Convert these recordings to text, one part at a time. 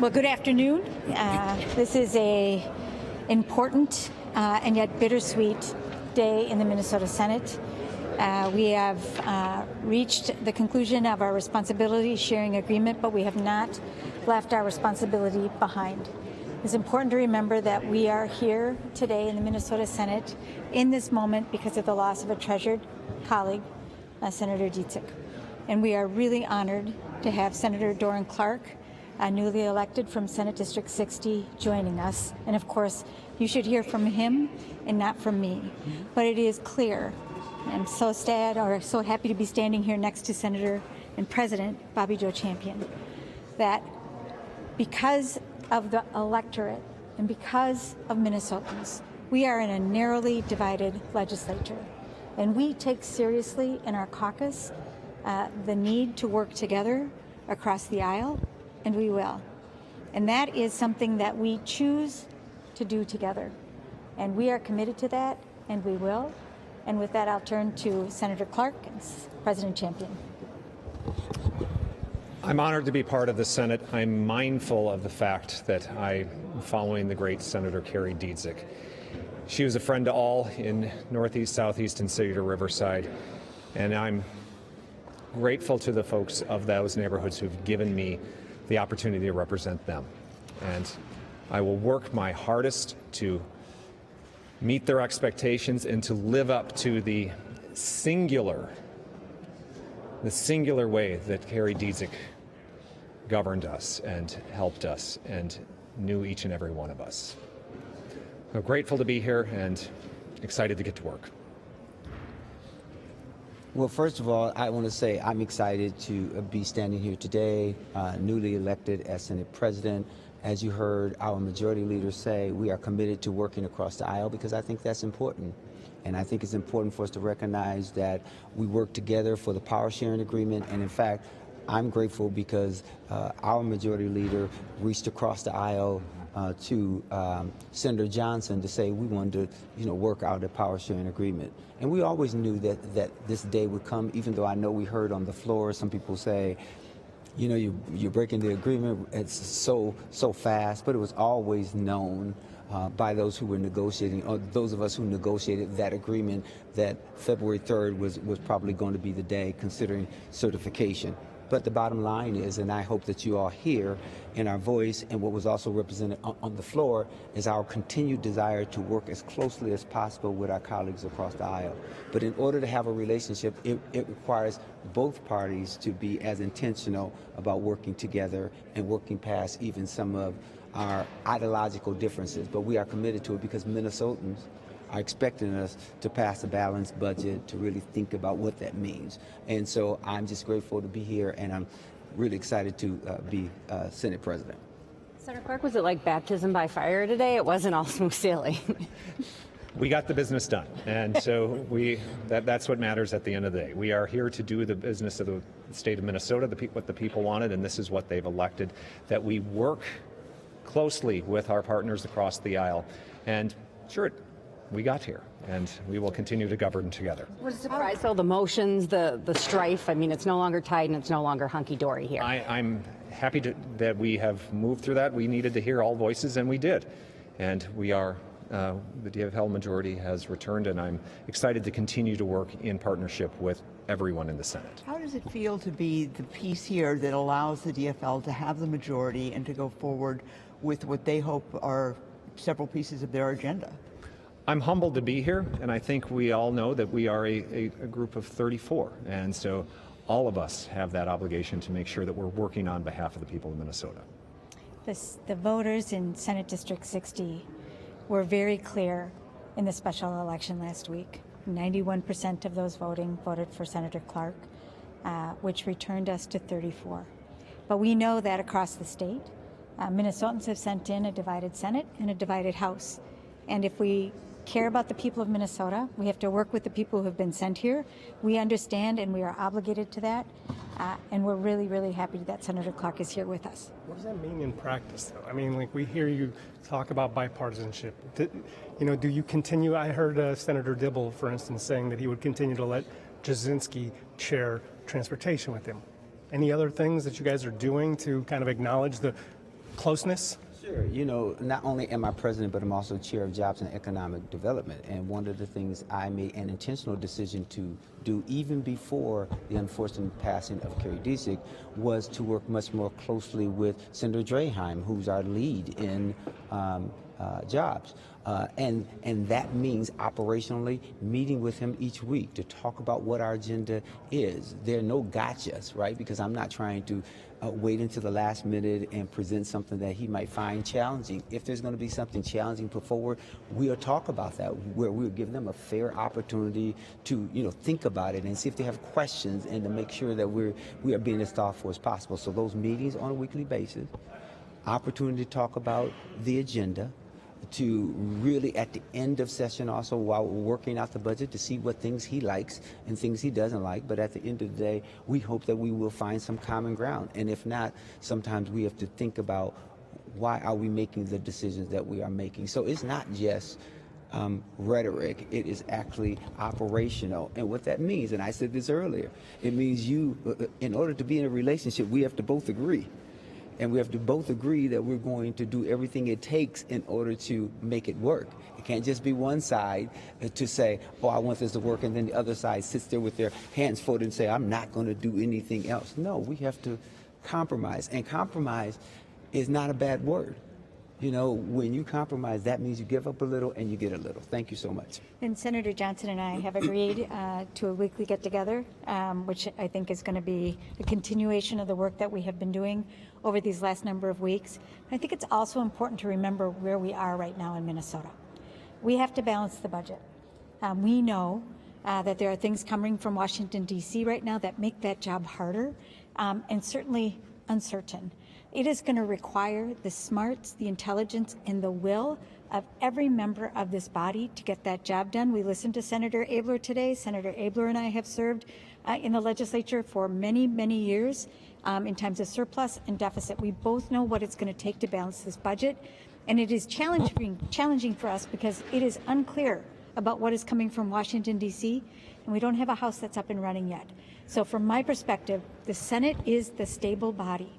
Well, good afternoon. This is a important and yet bittersweet day in the Minnesota Senate. We have reached the conclusion of our responsibility sharing agreement, but we have not left our responsibility behind. It's important to remember that we are here today in the Minnesota Senate in this moment because of the loss of a treasured colleague, Senator Doron. And we are really honored to have Senator Doron Clark, newly elected from Senate District 60, joining us. And of course, you should hear from him and not from me. But it is clear, I'm so sad or so happy to be standing here next to Senator and President Bobby Joe Champion, that because of the electorate and because of Minnesotans, we are in a narrowly divided legislature. And we take seriously in our caucus the need to work together across the aisle, and we will. And that is something that we choose to do together. And we are committed to that, and we will. And with that, I'll turn to Senator Clark and President Champion. I'm honored to be part of the Senate. I'm mindful of the fact that I'm following the great Senator Carrie Doron. She was a friend to all in Northeast, Southeast, and City to Riverside. And I'm grateful to the folks of those neighborhoods who've given me the opportunity to represent them. And I will work my hardest to meet their expectations and to live up to the singular way that Carrie Doron governed us and helped us and knew each and every one of us. So grateful to be here and excited to get to work. Well, first of all, I want to say I'm excited to be standing here today, newly elected as Senate President. As you heard our majority leader say, we are committed to working across the aisle because I think that's important. And I think it's important for us to recognize that we work together for the power sharing agreement. And in fact, I'm grateful because our majority leader reached across the aisle to Senator Johnson to say we wanted to, work out a power sharing agreement. And we always knew that this day would come, even though I know we heard on the floor some people say, you're breaking the agreement. It's so fast, but it was always known by those who were negotiating, or those of us who negotiated that agreement, that February 3rd was probably going to be the day, considering certification. But the bottom line is, and I hope that you all hear in our voice and what was also represented on the floor, is our continued desire to work as closely as possible with our colleagues across the aisle. But in order to have a relationship, it requires both parties to be as intentional about working together and working past even some of our ideological differences. But we are committed to it because Minnesotans are expecting us to pass a balanced budget, to really think about what that means. And so I'm just grateful to be here, and I'm really excited to be Senate President. Senator Clark, was it like baptism by fire today? It wasn't all smooth sailing. We got the business done, and so that's what matters at the end of the day. We are here to do the business of the state of Minnesota, what the people wanted, and this is what they've elected, that we work closely with our partners across the aisle. And sure, we got here, and we will continue to govern together. Was it a surprise, though, the motions, the strife? I mean, it's no longer tied and it's no longer hunky-dory here. I'm happy that we have moved through that. We needed to hear all voices, and we did. And we are, the DFL majority has returned, and I'm excited to continue to work in partnership with everyone in the Senate. How does it feel to be the piece here that allows the DFL to have the majority and to go forward with what they hope are several pieces of their agenda? I'm humbled to be here, and I think we all know that we are a group of 34, and so all of us have that obligation to make sure that we're working on behalf of the people of Minnesota. The voters in Senate District 60 were very clear in the special election last week. 91% of those voting voted for Senator Clark, which returned us to 34. But we know that across the state, Minnesotans have sent in a divided Senate and a divided House. And if we care about the people of Minnesota, we have to work with the people who have been sent here. We understand and we are obligated to that. And we're really, really happy that Senator Clark is here with us. What does that mean in practice, though? I mean, like, we hear you talk about bipartisanship. Do you continue? I heard Senator Dibble, for instance, saying that he would continue to let Jasinski chair transportation with him. Any other things that you guys are doing to kind of acknowledge the closeness? Sure. You know, not only am I president, but I'm also chair of Jobs and Economic Development. And one of the things I made an intentional decision to do even before the unfortunate passing of Kerry Diesick was to work much more closely with Senator Draheim, who's our lead in jobs. And that means operationally meeting with him each week to talk about what our agenda is. There are no gotchas, right? Because I'm not trying to wait until the last minute and present something that he might find challenging. If there's going to be something challenging put forward, we'll talk about that, where we'll give them a fair opportunity to, think about it and see if they have questions, and to make sure that we are being as thoughtful as possible. So those meetings on a weekly basis, opportunity to talk about the agenda, to really at the end of session also, while we're working out the budget, to see what things he likes and things he doesn't like. But at the end of the day, we hope that we will find some common ground. And if not, sometimes we have to think about why are we making the decisions that we are making. So it's not just rhetoric, it is actually operational. And what that means, and I said this earlier, it means in order to be in a relationship, we have to both agree. And we have to both agree that we're going to do everything it takes in order to make it work. It can't just be one side to say, oh, I want this to work, and then the other side sits there with their hands folded and say, I'm not going to do anything else. No, we have to compromise. And compromise is not a bad word. When you compromise, that means you give up a little and you get a little. Thank you so much. And Senator Johnson and I have agreed to a weekly get-together, which I think is going to be a continuation of the work that we have been doing over these last number of weeks. I think it's also important to remember where we are right now in Minnesota. We have to balance the budget. We know that there are things coming from Washington, D.C. right now that make that job harder and certainly uncertain. It is going to require the smarts, the intelligence, and the will of every member of this body to get that job done. We listened to Senator Abler today. Senator Abler and I have served in the legislature for many, many years in times of surplus and deficit. We both know what it's going to take to balance this budget, and it is challenging for us because it is unclear about what is coming from Washington, D.C., and we don't have a House that's up and running yet. So from my perspective, the Senate is the stable body.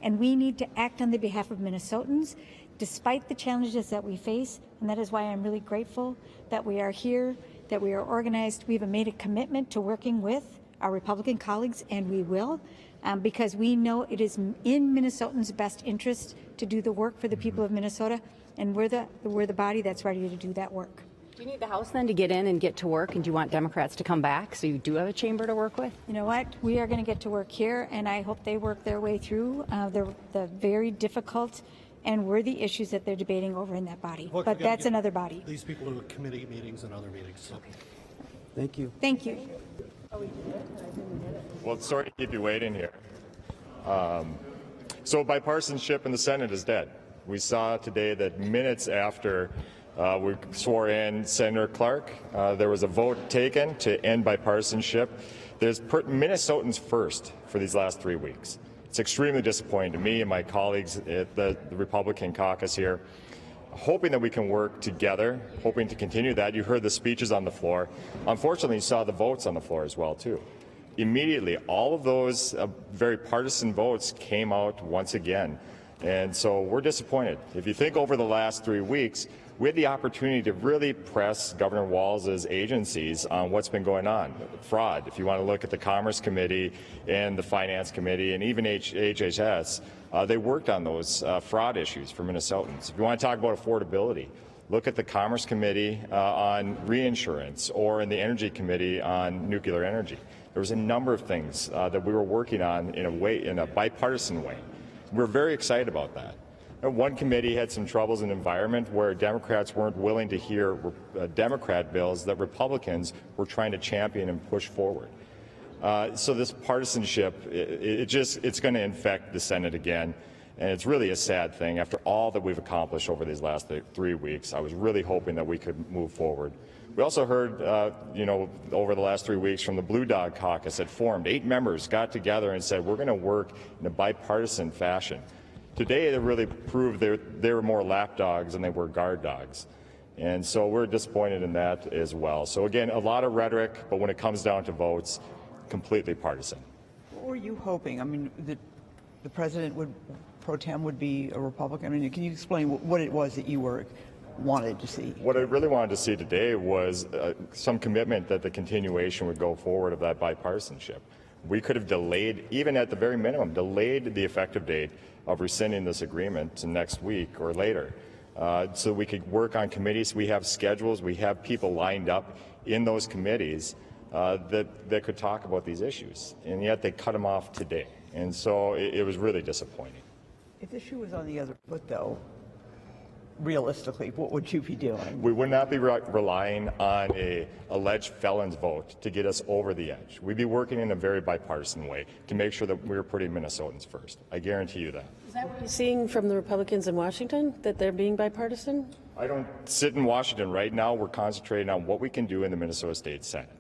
And we need to act on the behalf of Minnesotans, despite the challenges that we face. And that is why I'm really grateful that we are here, that we are organized. We have made a commitment to working with our Republican colleagues, and we will, because we know it is in Minnesotans' best interest to do the work for the people of Minnesota, and we're the body that's ready to do that work. Do you need the House then to get in and get to work, and do you want Democrats to come back so you do have a chamber to work with? You know what? We are going to get to work here, and I hope they work their way through the very difficult and worthy issues that they're debating over in that body. Look, but that's another body. These people do committee meetings and other meetings. So. Thank you. Thank you. Well, sorry to keep you waiting here. So bipartisanship in the Senate is dead. We saw today that minutes after we swore in Senator Clark, there was a vote taken to end bipartisanship. There's Minnesotans first for these last 3 weeks. It's extremely disappointing to me and my colleagues at the Republican caucus here, hoping that we can work together, hoping to continue that. You heard the speeches on the floor. Unfortunately, you saw the votes on the floor as well, too. Immediately, all of those very partisan votes came out once again. And so we're disappointed. If you think over the last 3 weeks, we had the opportunity to really press Governor Walz's agencies on what's been going on. Fraud, if you want to look at the Commerce Committee and the Finance Committee and even HHS, they worked on those fraud issues for Minnesotans. If you want to talk about affordability, look at the Commerce Committee on reinsurance, or in the Energy Committee on nuclear energy. There was a number of things that we were working on in a bipartisan way. We're very excited about that. One committee had some troubles in environment where Democrats weren't willing to hear Democrat bills that Republicans were trying to champion and push forward. So this partisanship, it's going to infect the Senate again, and it's really a sad thing. After all that we've accomplished over these last 3 weeks, I was really hoping that we could move forward. We also heard, over the last 3 weeks from the Blue Dog Caucus that formed. 8 members got together and said, we're going to work in a bipartisan fashion. Today, they really proved they were more lapdogs than they were guard dogs. And so we're disappointed in that as well. So again, a lot of rhetoric, but when it comes down to votes, completely partisan. What were you hoping? I mean, that the president would pro tem would be a Republican? I mean, can you explain what it was that you wanted to see? What I really wanted to see today was some commitment that the continuation would go forward of that bipartisanship. We could have delayed, even at the very minimum, delayed the effective date of rescinding this agreement to next week or later, so we could work on committees. We have schedules. We have people lined up in those committees that could talk about these issues, and yet they cut them off today. And so it was really disappointing. If the shoe was on the other foot, though, realistically, what would you be doing? We would not be relying on a alleged felon's vote to get us over the edge. We'd be working in a very bipartisan way to make sure that we're putting Minnesotans first. I guarantee you that. Is that what you're seeing from the Republicans in Washington, that they're being bipartisan? I don't sit in Washington right now. We're concentrating on what we can do in the Minnesota State Senate.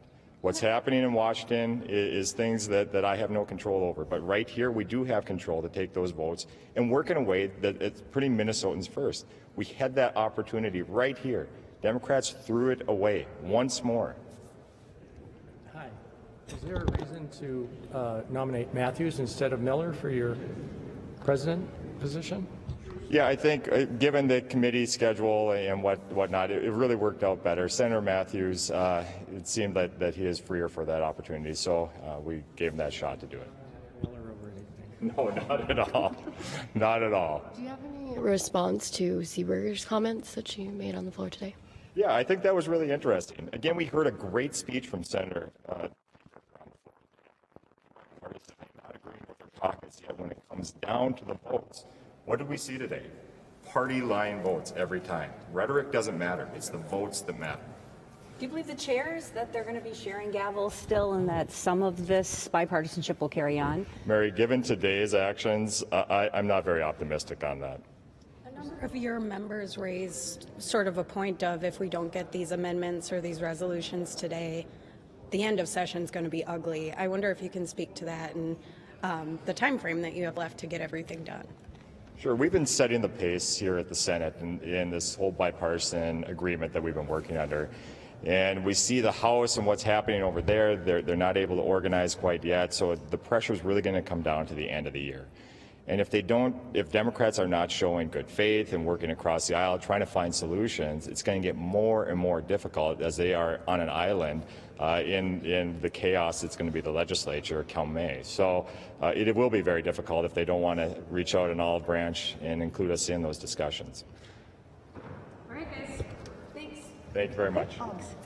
What's happening in Washington is things that I have no control over. But right here, we do have control to take those votes and work in a way that it's putting Minnesotans first. We had that opportunity right here. Democrats threw it away once more. Hi. Is there a reason to nominate Matthews instead of Miller for your president position? Yeah, I think given the committee schedule and whatnot, it really worked out better. Senator Matthews, it seemed that he is freer for that opportunity, so we gave him that shot to do it. Miller over anything? No, not at all. Not at all. Do you have any response to Seeberger's comments that you made on the floor today? Yeah, I think that was really interesting. Again, we heard a great speech from Senator not agreeing with her caucus yet when it comes down to the votes. What did we see today? Party line votes every time. Rhetoric doesn't matter. It's the votes that matter. Do you believe the chairs that they're going to be sharing gavels still and that some of this bipartisanship will carry on? Mary, given today's actions, I'm not very optimistic on that. A number of your members raised sort of a point of, if we don't get these amendments or these resolutions today, the end of session is going to be ugly. I wonder if you can speak to that and the time frame that you have left to get everything done. Sure. We've been setting the pace here at the Senate in this whole bipartisan agreement that we've been working under. And we see the House and what's happening over there. They're not able to organize quite yet. So the pressure is really going to come down to the end of the year. And if Democrats are not showing good faith and working across the aisle, trying to find solutions, it's going to get more and more difficult as they are on an island in the chaos that's going to be the legislature come May. So it will be very difficult if they don't want to reach out an olive branch and include us in those discussions. All right, guys. Thanks. Thank you very much. Alex.